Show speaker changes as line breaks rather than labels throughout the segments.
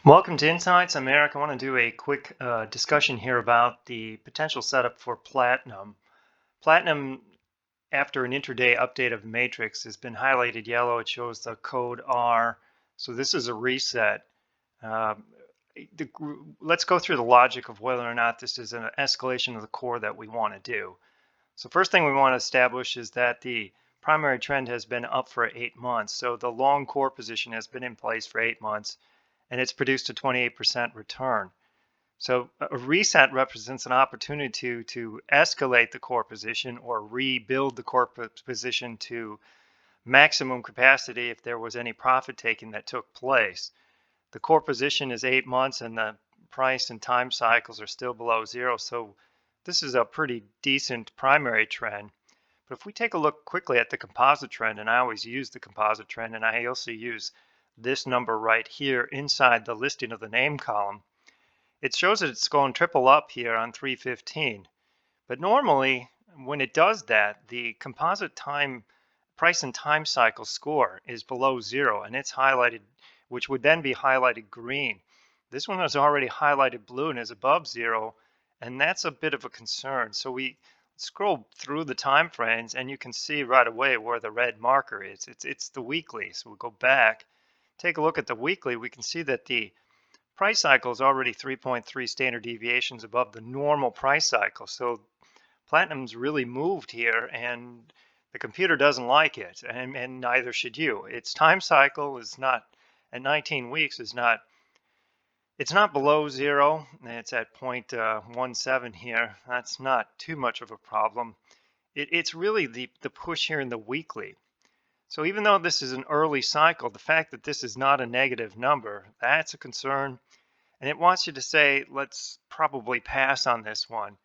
Welcome to Insights. I'm Eric. I want to do a quick discussion here about the potential setup for Platinum. Platinum, after an intraday update of the matrix, has been highlighted yellow. It shows the code R. So this is a reset. Um, let's go through the logic of whether or not this is an escalation of the core that we want to do. So first thing we want to establish is that the primary trend has been up for 8 months. So the long core position has been in place for 8 months, and it's produced a 28% return. So a reset represents an opportunity to escalate the core position or rebuild the core position to maximum capacity if there was any profit taking that took place. The core position is 8 months and the price and time cycles are still below zero. So this is a pretty decent primary trend. But if we take a look quickly at the composite trend, and I always use the composite trend, and I also use this number right here inside the listing of the name column, it shows that it's going triple up here on 315. But normally when it does that, the composite time price and time cycle score is below zero, and it's highlighted, which would then be highlighted green. This one is already highlighted blue and is above zero, and that's a bit of a concern. So we scroll through the time frames and you can see right away where the red marker is. It's the weekly. So we'll go back, take a look at the weekly. We can see that the price cycle is already 3.3 standard deviations above the normal price cycle. So Platinum's really moved here, and the computer doesn't like it, and neither should you. Its time cycle is not at 19 weeks is not, it's not below zero. It's at 0.17 here. That's not too much of a problem. It's really the push here in the weekly. So even though this is an early cycle, the fact that this is not a negative number, that's a concern. And it wants you to say, let's probably pass on this one.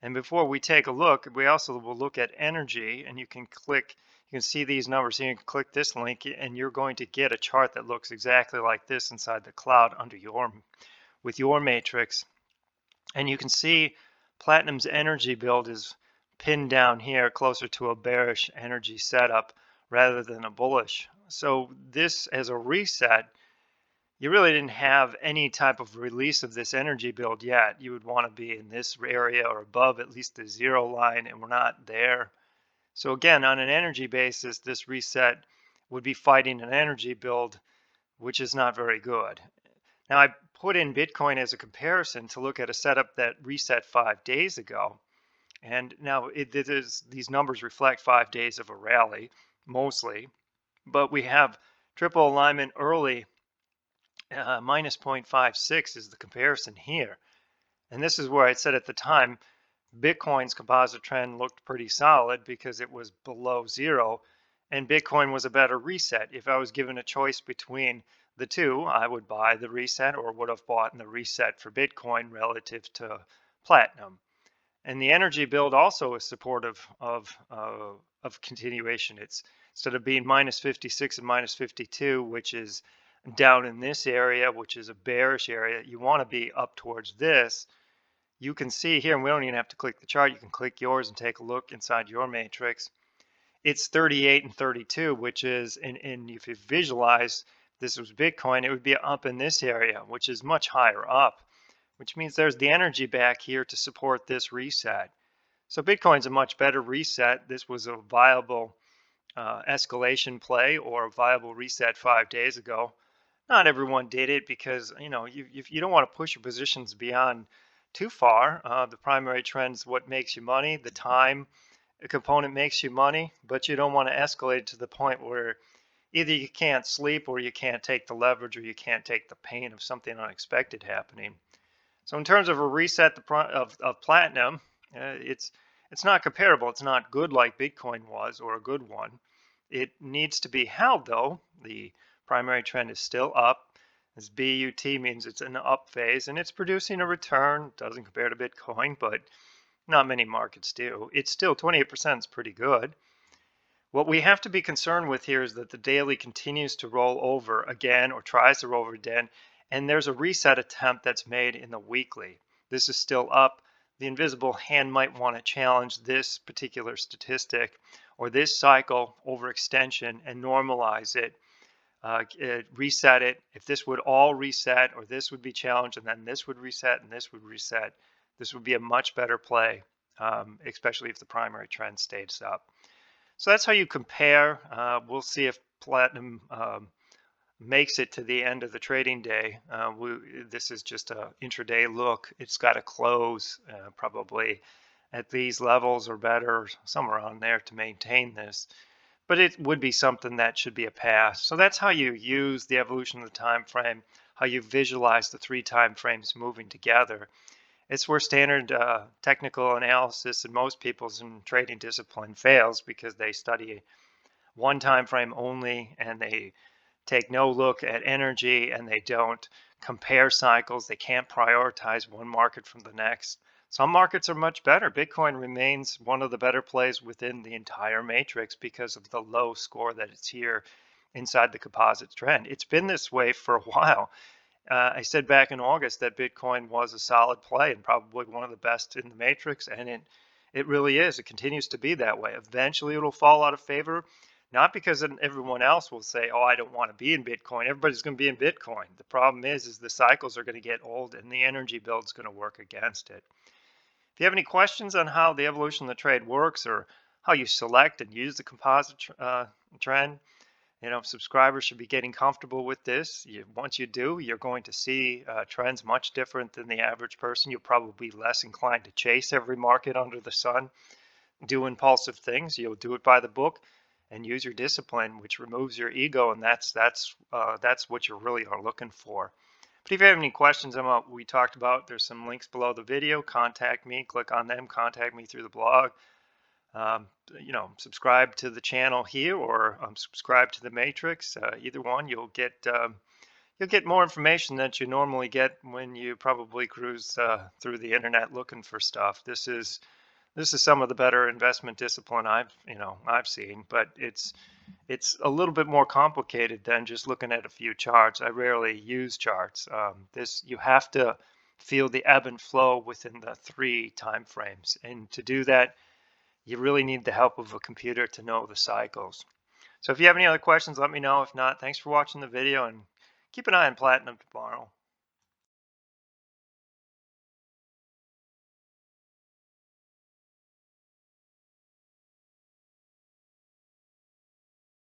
And before we take a look, we also will look at energy, and you can click, you can see these numbers here. You can click this link and you're going to get a chart that looks exactly like this inside the cloud under with your matrix. And you can see Platinum's energy build is pinned down here closer to a bearish energy setup rather than a bullish. So this as a reset, you really didn't have any type of release of this energy build yet. You would want to be in this area or above at least the zero line, and we're not there. So again, on an energy basis, this reset would be fighting an energy build, which is not very good. Now I put in Bitcoin as a comparison to look at a setup that reset 5 days ago. And now these numbers reflect 5 days of a rally, mostly. But we have triple alignment early. Minus 0.56 is the comparison here. And this is where I said at the time, Bitcoin's composite trend looked pretty solid because it was below zero, and Bitcoin was a better reset. If I was given a choice between the two, I would buy the reset or would have bought in the reset for Bitcoin relative to Platinum. And the energy build also is supportive of continuation. It's instead of being minus 56 and minus 52, which is down in this area, which is a bearish area, you want to be up towards this. You can see here, and we don't even have to click the chart, you can click yours and take a look inside your matrix. It's 38 and 32, which is, and if you visualize this was Bitcoin, it would be up in this area, which is much higher up, which means there's the energy back here to support this reset. So Bitcoin's a much better reset. This was a viable escalation play or a viable reset 5 days ago. Not everyone did it because you don't want to push your positions beyond too far. The primary trend is what makes you money. The time component makes you money, but you don't want to escalate it to the point where either you can't sleep or you can't take the leverage or you can't take the pain of something unexpected happening. So in terms of a reset of Platinum, it's not comparable. It's not good like Bitcoin was, or a good one. It needs to be held though. The primary trend is still up. This BUT means it's an up phase and it's producing a return. Doesn't compare to Bitcoin, but not many markets do. It's still 28% is pretty good. What we have to be concerned with here is that the daily continues to roll over again or tries to roll over again, and there's a reset attempt that's made in the weekly. This is still up. the invisible hand might want to challenge this particular statistic or this cycle overextension and normalize it, reset it. If this would all reset, or this would be challenged, and then this would reset, and this would reset, this would be a much better play, especially if the primary trend stays up. So that's how you compare. We'll see if platinum makes it to the end of the trading day. This is just a intraday look. It's got to close probably at these levels or better, somewhere around there, to maintain this. But it would be something that should be a pass. So that's how you use the evolution of the time frame, how you visualize the three time frames moving together. It's where standard technical analysis in most people's in trading discipline fails, because they study one time frame only, and they take no look at energy, and they don't compare cycles. They can't prioritize one market from the next. Some markets are much better. Bitcoin remains one of the better plays within the entire matrix because of the low score that it's here inside the composite trend. It's been this way for a while. I said back in August that Bitcoin was a solid play and probably one of the best in the matrix, and it really is. It continues to be that way. Eventually, it'll fall out of favor, not because everyone else will say, "Oh, I don't want to be in Bitcoin." Everybody's going to be in Bitcoin. The problem is the cycles are going to get old, and the energy build is going to work against it. If you have any questions on how the evolution of the trade works, or how you select and use the composite trend, subscribers should be getting comfortable with this. Once you do, you're going to see trends much different than the average person. You'll probably be less inclined to chase every market under the sun, do impulsive things. You'll do it by the book and use your discipline, which removes your ego, and that's what you really are looking for. But if you have any questions on what we talked about, there's some links below the video. Contact me, click on them, contact me through the blog. Subscribe to the channel here, or subscribe to the Matrix. Either one, you'll get more information that you normally get when you probably cruise through the internet looking for stuff. This is some of the better investment discipline I've seen, but it's a little bit more complicated than just looking at a few charts. I rarely use charts. You have to feel the ebb and flow within the three time frames, and to do that, you really need the help of a computer to know the cycles. So if you have any other questions, let me know. If not, thanks for watching the video, and keep an eye on platinum tomorrow.